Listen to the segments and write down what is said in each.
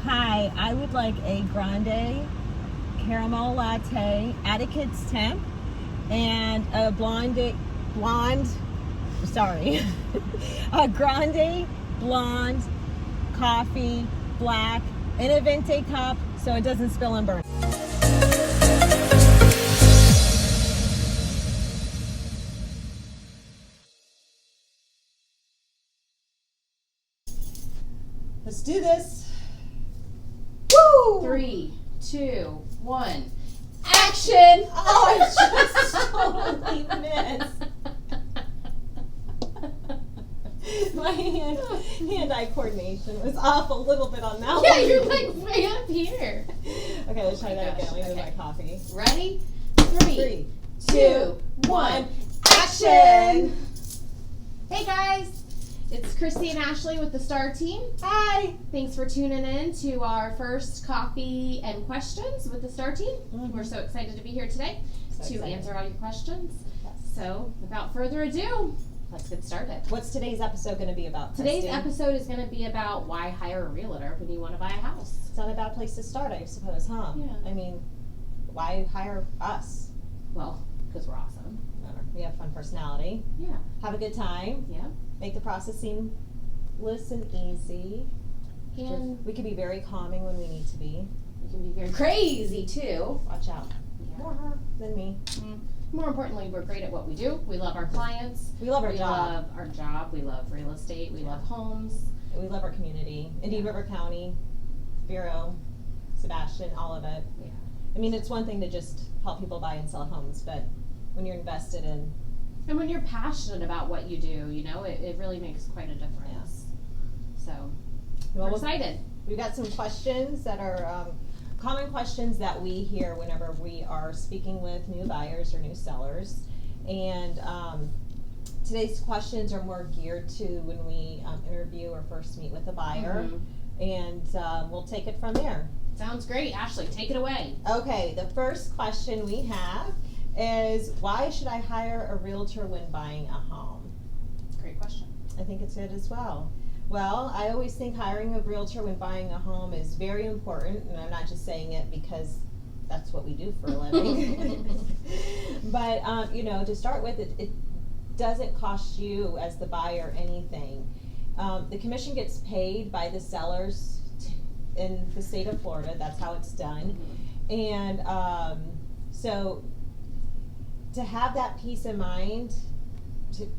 Hi, I would like a grande caramel latte at a kid's temp and a a grande blonde coffee, black, in a venti cup so it doesn't spill and burn. Let's do this. Woo! 3, 2, 1. Action! Oh, I just totally missed. My hand-eye coordination was off a little bit on that one. Yeah, you're like way up here. Okay, let's try that again. Let me Okay. move my coffee. Ready? 3, 2, 1. Action! Hey guys, it's Kristi and Ashley with the Star Team. Hi. Thanks for tuning in to our first coffee and questions with the Star Team. We're so excited to be here today to answer all your questions. Yes. So, without further ado, let's get started. What's today's episode going to be about, Today's Kristi? episode is going to be about why hire a realtor when you want to buy a house. It's not a bad place to start, I suppose, huh? Yeah. I mean, why hire us? Well, because we're awesome. We have fun personality. Yeah. Have a good time. Yeah. Make the process seamless and easy. And We can be very calming when we need to be. we can be very crazy too. Watch out. Yeah. More her than me. More importantly, we're great at what we do. We love our clients. We love our We job. love our job. We love real estate. We love homes. And we love our community. Indian River County, Vero, Sebastian, all of it. Yeah. I mean, it's one thing to just help people buy and sell homes, but when you're invested in, And when you're passionate about what you do, you know, it really makes quite a difference. So, we're excited. We've got some questions that are common questions that we hear whenever we are speaking with new buyers or new sellers. And today's questions are more geared to when we interview or first meet with a buyer. And we'll take it from there. Sounds great. Ashley, take it away. Okay, the first question we have is, why should I hire a realtor when buying a home? Great question. I think it's good as well. Well, I always think hiring a realtor when buying a home is very important, and I'm not just saying it because that's what we do for a living. But, you know, to start with, it doesn't cost you as the buyer anything. The commission gets paid by the sellers in the state of Florida. That's how it's done. And so to have that peace of mind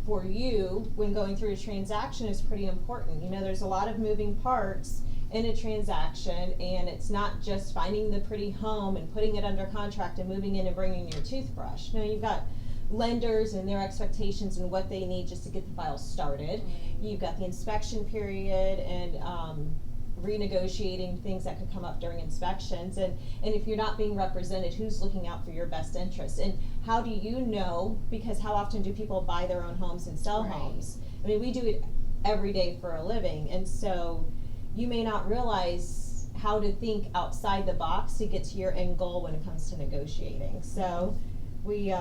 for you when going through a transaction is pretty important. You know, there's a lot of moving parts in a transaction, and it's not just finding the pretty home and putting it under contract and moving in and bringing your toothbrush. No, you've got lenders and their expectations and what they need just to get the file started. You've got the inspection period and renegotiating things that could come up during inspections, and if you're not being represented, who's looking out for your best interest, and how do you know, because how often do people buy their own homes and sell homes? I mean, we do it every day for a living, and so you may not realize how to think outside the box to get to your end goal when it comes to negotiating. So we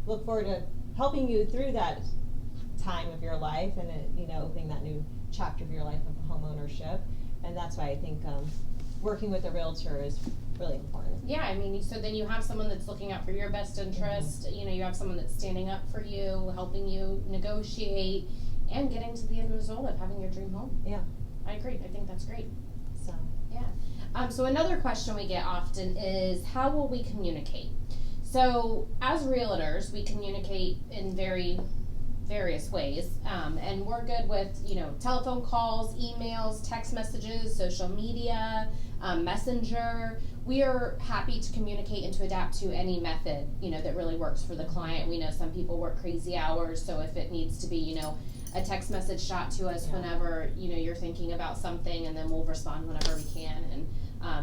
look forward to helping you through that time of your life and you know, opening that new chapter of your life of home ownership, and that's why I think working with a realtor is really important. Yeah, I mean, so then you have someone that's looking out for your best interest. You know, you have someone that's standing up for you, helping you negotiate, and getting to the end result of having your dream home. Yeah, I agree. I think that's great. so Yeah. So another question we get often is, how will we communicate? So as realtors, we communicate in various ways, and we're good with, you know, telephone calls, emails, text messages, social media, messenger. We are happy to communicate and to adapt to any method, you know, that really works for the client. We know some people work crazy hours, so if it needs to be, you know, a text message shot to us whenever, you know, you're thinking about something, and then we'll respond whenever we can. And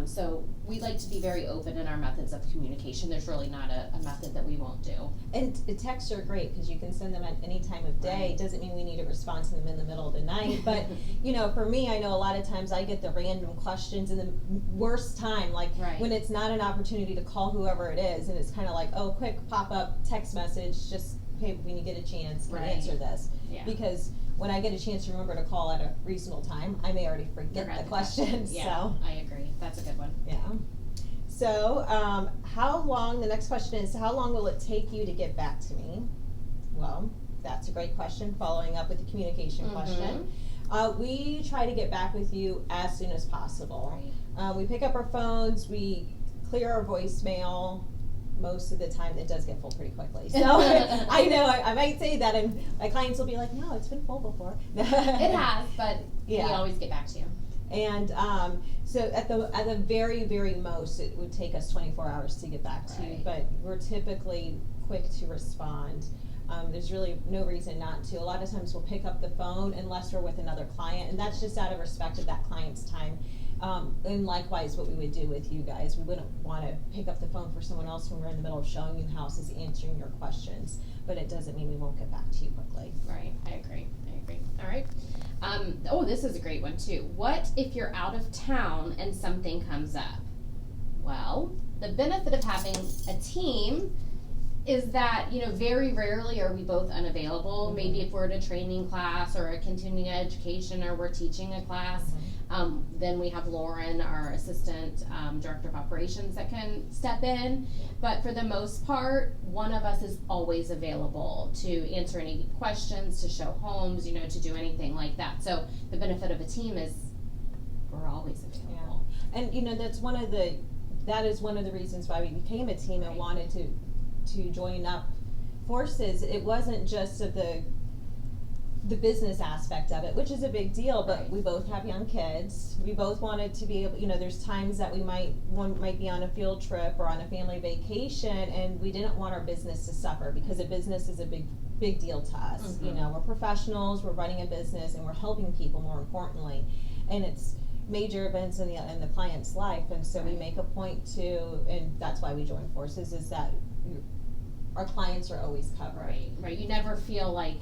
so we like to be very open in our methods of communication. There's really not a method that we won't do. And texts are great because you can send them at any time of day. It doesn't mean we need a response to them in the middle of the night, but you know, for me, I know a lot of times I get the random questions in the worst time, like when it's not an opportunity to call whoever it is, and it's kind of like, oh, quick pop-up text message, just hey, when you get a chance, can Right. answer this. Yeah. Because when I get a chance to remember to call at a reasonable time, I may already forget the question, Yeah, so. I agree. That's a good one. Yeah. So, how long, the next question is, how long will it take you to get back to me? Well, that's a great question, following up with the communication question. We try to get back with you as soon as possible. Right. We pick up our phones, we clear our voicemail. Most of the time, it does get full pretty quickly. So I know I might say that, and my clients will be like, "No, it's been full before." It has, but Yeah. we always get back to you. And so at the very, very most, it would take us 24 hours to get back to you, Right. but we're typically quick to respond. There's really no reason not to. A lot of times we'll pick up the phone unless we're with another client, and that's just out of respect of that client's time. And likewise, what we would do with you guys, we wouldn't want to pick up the phone for someone else when we're in the middle of showing you houses, answering your questions, but it doesn't mean we won't get back to you quickly. Right, I agree. All right. This is a great one too. What if you're out of town and something comes up? Well, the benefit of having a team is that, very rarely are we both unavailable. Mm-hmm. Maybe if we're at a training class or a continuing education or we're teaching a class, then we have Lauren, our assistant director of operations, that can step in. But for the most part, one of us is always available to answer any questions, to show homes, to do anything like that. So the benefit of a team is we're always available. Yeah. And that is one of the reasons why we became a team and Right. wanted to join up forces. It wasn't just of the business aspect of it, which is a big deal, but Right. we both have young kids. We both wanted to be able, there's times that one might be on a field trip or on a family vacation, and we didn't want our business to suffer, because a business is a big deal to us. Mhm. We're professionals, we're running a business, and we're helping people, more importantly. And it's major events in the client's life, and so we Right. make a point to, and that's why we join forces, is that our clients are always covered. Right. You never feel like,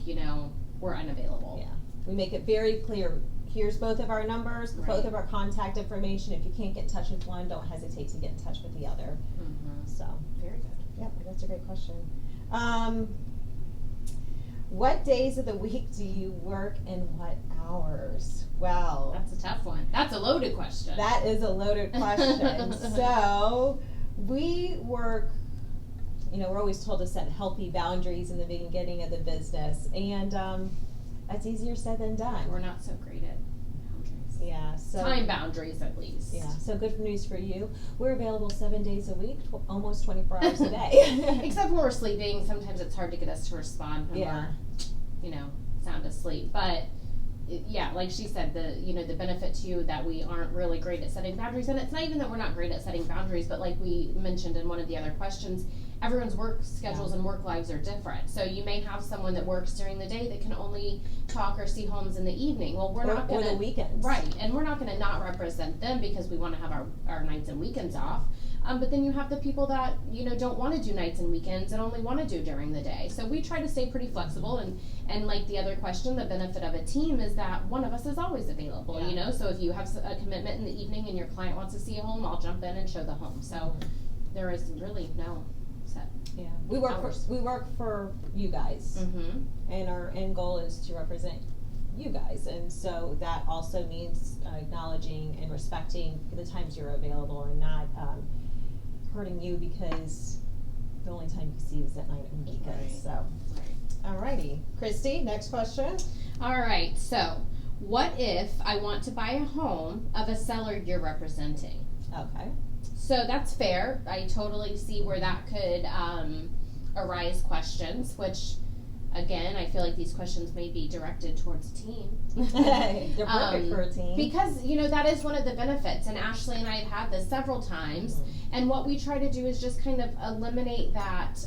we're unavailable. Yeah. We make it very clear, here's both of our numbers, Right. both of our contact information. If you can't get in touch with one, don't hesitate to get in touch with the other. Mm-hmm. So, Very good. yeah, that's a great question. What days of the week do you work and what hours? Well, That's a tough one. That's a loaded question. that is a loaded question. So, we work, we're always told to set healthy boundaries in the beginning of the business, and that's easier said than done. We're not so great at boundaries. Yeah, so Time boundaries, at least. yeah, so good news for you. We're available 7 days a week, almost 24 hours a day. Except when we're sleeping, sometimes it's hard to get us to respond when Yeah. we're, sound asleep. But yeah, like she said, the benefit to you that we aren't really great at setting boundaries, and it's not even that we're not great at setting boundaries, but like we mentioned in one of the other questions, everyone's work schedules and work lives are different. So you may have someone that works during the day that can only talk or see homes in the evening. Well, we're not or gonna the weekends. Right, and we're not gonna not represent them because we wanna have our nights and weekends off. But then you have the people that, don't wanna do nights and weekends and only wanna do during the day. So we try to stay pretty flexible, and like the other question, the benefit of a team is that one of us is always available, Yeah. So if you have a commitment in the evening and your client wants to see a home, I'll jump in and show the home. So there is really no set. Yeah, we work hours. for you guys, Mm-hmm. and our end goal is to represent you guys, and so that also means acknowledging and respecting the times you're available, and not hurting you because the only time you see is at night and weekends. Right. So, alrighty, Kristi, next question. All right, so what if I want to buy a home of a seller you're representing? Okay. So that's fair. I totally see where that could arise questions, which, again, I feel like these questions may be directed towards a team. They're perfect for a team. Because, that is one of the benefits, and Ashley and I have had this several times, and what we try to do is just kind of eliminate that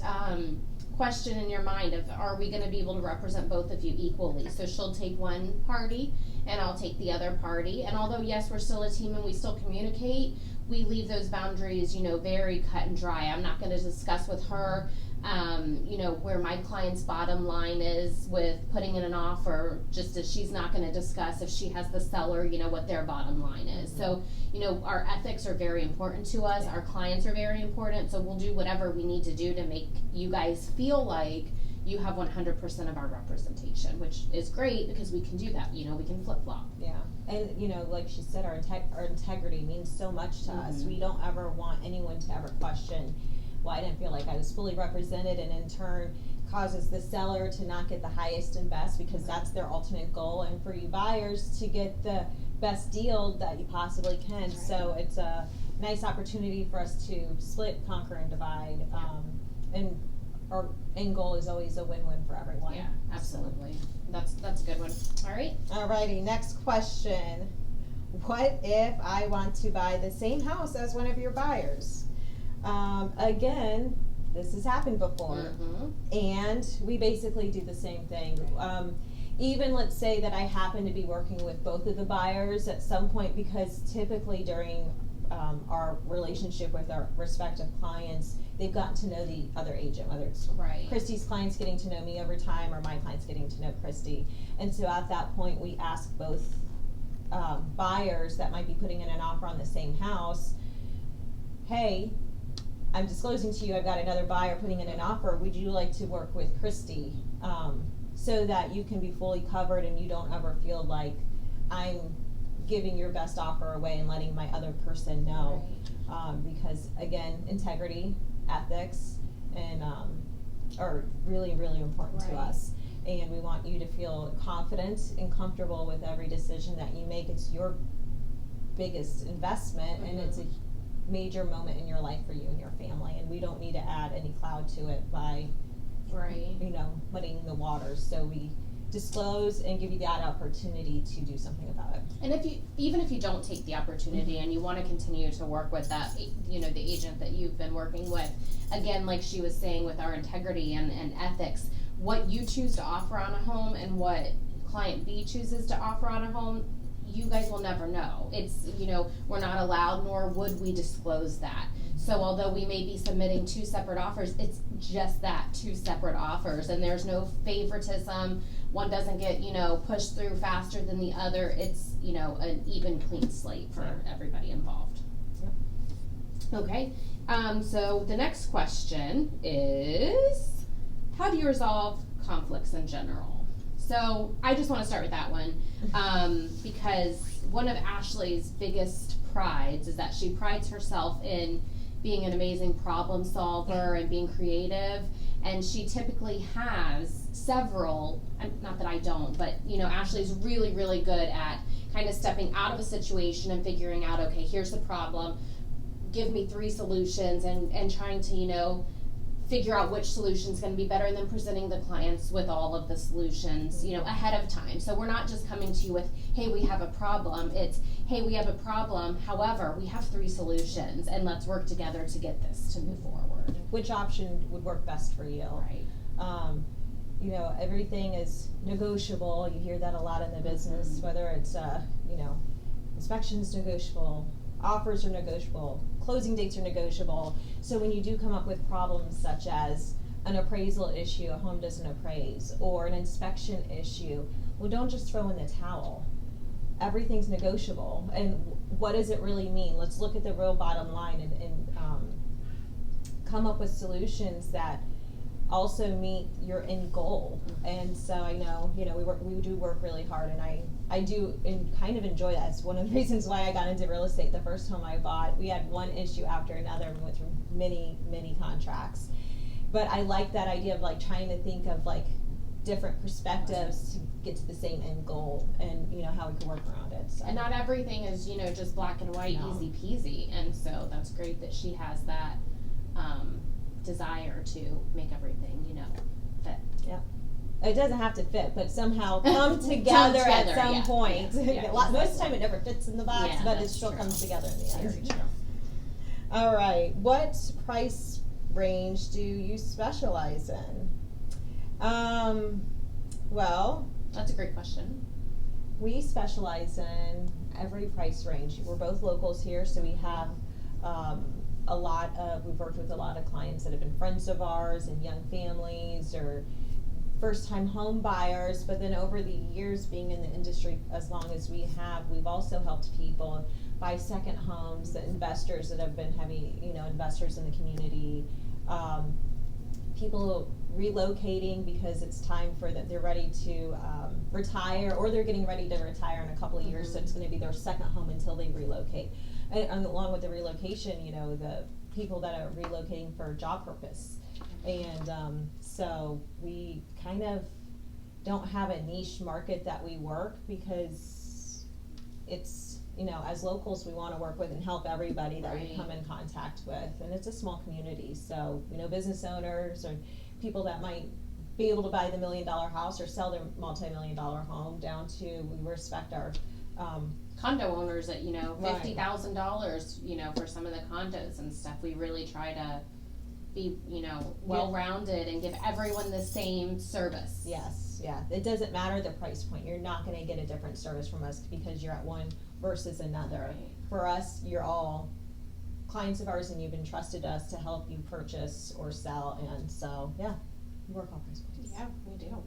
question in your mind of, are we going to be able to represent both of you equally? So she'll take one party, and I'll take the other party, and although, yes, we're still a team and we still communicate, we leave those boundaries, very cut and dry. I'm not going to discuss with her, where my client's bottom line is with putting in an offer, just as she's not going to discuss if she has the seller, what their bottom line is. So, our ethics are very important to us. Our clients are very important. So we'll do whatever we need to do to make you guys feel like, you have 100% of our representation, which is great because we can do that. We can flip-flop. Yeah, and like she said, our integrity means so much to us. We don't ever want anyone to ever question, well, I didn't feel like I was fully represented, and in turn causes the seller to not get the highest and best, because that's their ultimate goal, and for you buyers to get the best deal that you possibly can. Right. So it's a nice opportunity for us to split, conquer, and divide, and our end goal is always a win-win for everyone. Yeah, absolutely. That's a good one. All right. Alrighty, next question. What if I want to buy the same house as one of your buyers? Again, this has happened before, and we basically do the same thing. Even let's say that I happen to be working with both of the buyers at some point, because typically during our relationship with our respective clients, they've gotten to know the other agent, whether it's Kristi's clients getting to know me over time or my clients getting to know Kristi. And so at that point, we ask both buyers that might be putting in an offer on the same house, hey, I'm disclosing to you I've got another buyer putting in an offer. Would you like to work with Kristi? So that you can be fully covered and you don't ever feel like I'm giving your best offer away and letting my other person know. Because again, integrity, ethics, and are really, really important to us. And we want you to feel confident and comfortable with every decision that you make. It's your biggest investment, and it's a major moment in your life for you and your family, and we don't need to add any cloud to it by muddying the waters. So we disclose and give you that opportunity to do something about it. And even if you don't take the opportunity and you want to continue to work with that, the agent that you've been working with, again, like she was saying, with our integrity and ethics, what you choose to offer on a home and what client B chooses to offer on a home, you guys will never know. It's, we're not allowed, nor would we disclose that. So although we may be submitting two separate offers, it's just that, two separate offers, and there's no favoritism. One doesn't get, pushed through faster than the other. It's, an even, clean slate for everybody involved. Okay, so the next question is, how do you resolve conflicts in general? So I just want to start with that one, because one of Ashley's biggest prides is that she prides herself in being an amazing problem solver and being creative, and she typically has several, not that I don't, but Ashley's really, really good at kind of stepping out of a situation and figuring out, okay, here's the problem, give me 3 solutions, and trying to figure out which solution is going to be better, and then presenting the clients with all of the solutions, ahead of time. So we're not just coming to you with, hey, we have a problem. It's, hey, we have a problem. However, we have 3 solutions, and let's work together to get this to move forward. Which option would work best for you? Right. Everything is negotiable. You hear that a lot in the business, whether it's, inspections negotiable, offers are negotiable, closing dates are negotiable. So when you do come up with problems such as an appraisal issue, a home doesn't appraise, or an inspection issue, well, don't just throw in the towel. Everything's negotiable. And what does it really mean? Let's look at the real bottom line and come up with solutions that also meet your end goal. And so I know, we do work really hard, and I do kind of enjoy that. It's one of the reasons why I got into real estate. The first home I bought, we had one issue after another, and we went through many, many contracts. But I like that idea of trying to think of different perspectives to get to the same end goal, and how we can work around it. So. And not everything is just black and white, easy peasy. And so that's great that she has that desire to make everything fit. Yeah. It doesn't have to fit, but somehow come together at some point. Yeah, Most of the time it never fits in the box, but it still comes together in the end. Very true. All right. What price range do you specialize in? Well, that's a great question. We specialize in every price range. We're both locals here, so we have we've worked with a lot of clients that have been friends of ours and young families or first-time home buyers, but then over the years being in the industry as long as we have, we've also helped people buy second homes, the investors that have been heavy, investors in the community, people relocating because it's time for that they're ready to retire, or they're getting ready to retire in a couple of years, so it's going to be their second home until they relocate. And along with the relocation, you know, the people that are relocating for job purpose. And so we kind of don't have a niche market that we work, because it's, you know, as locals we want to work with and help everybody that we come in contact with, and it's a small community, so, you know, business owners or people that might be able to buy the $1 million house or sell their multi-million-dollar home, down to, we respect our condo owners at, you know, $50,000, you know, for some of the condos and stuff. We really try to be, you know, well-rounded and give everyone the same service. Yes, yeah. It doesn't matter the price point. You're not going to get a different service from us because you're at one versus another. Right. For us, you're all clients of ours, and you've entrusted us to help you purchase or sell, and so, yeah, we work all price points. Yeah, we do.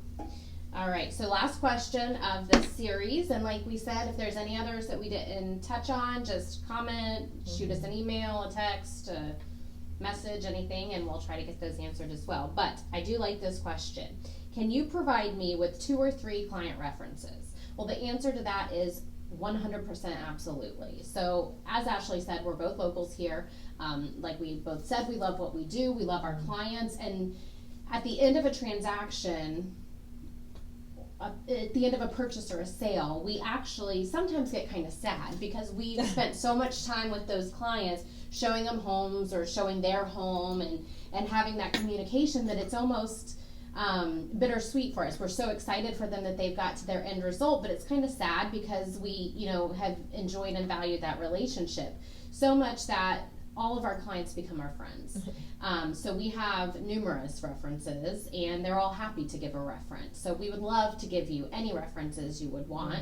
All right, so last question of this series, and like we said, if there's any others that we didn't touch on, just comment, shoot us an email, a text, a message, anything, and we'll try to get those answered as well. But I do like this question. Can you provide me with 2 or 3 client references? Well, the answer to that is 100% absolutely. So as Ashley said, we're both locals here. Like we both said, we love what we do, we love our clients, and at the end of a transaction, at the end of a purchase or a sale, we actually sometimes get kind of sad because we've spent so much time with those clients showing them homes or showing their home and having that communication that it's almost bittersweet for us. We're so excited for them that they've got to their end result, but it's kind of sad because we, you know, have enjoyed and valued that relationship so much that all of our clients become our friends. So we have numerous references, and they're all happy to give a reference. So we would love to give you any references you would want.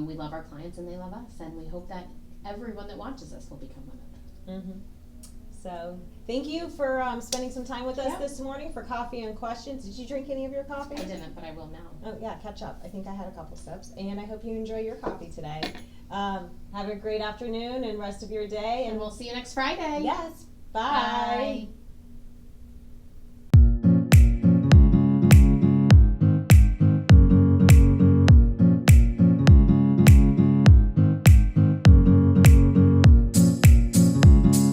We love our clients, and they love us, and we hope that everyone that watches us will become one of them. So thank you for spending some time with us this morning for coffee and questions. Did you drink any of your coffee? I didn't, but I will now. Oh yeah, catch up. I think I had a couple sips, and I hope you enjoy your coffee today. Have a great afternoon and rest of your day, And we'll see you next Friday. Yes. Bye. Bye.